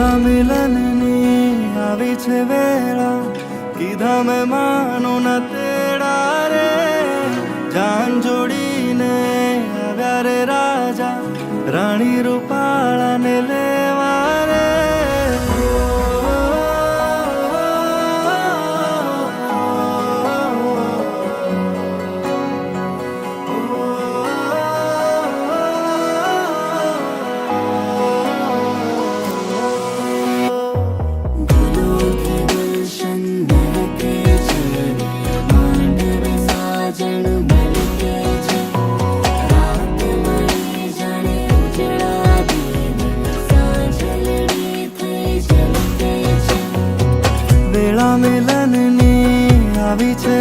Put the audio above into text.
વેળા મિલનની આવી છે વેળા, કીધા મેં માનો ના તેડા રે. જાન જોડીને આવ્યા રે રાજા, રાણી રૂપાળાને લેવા રે. વેળા મિલનની આવી છે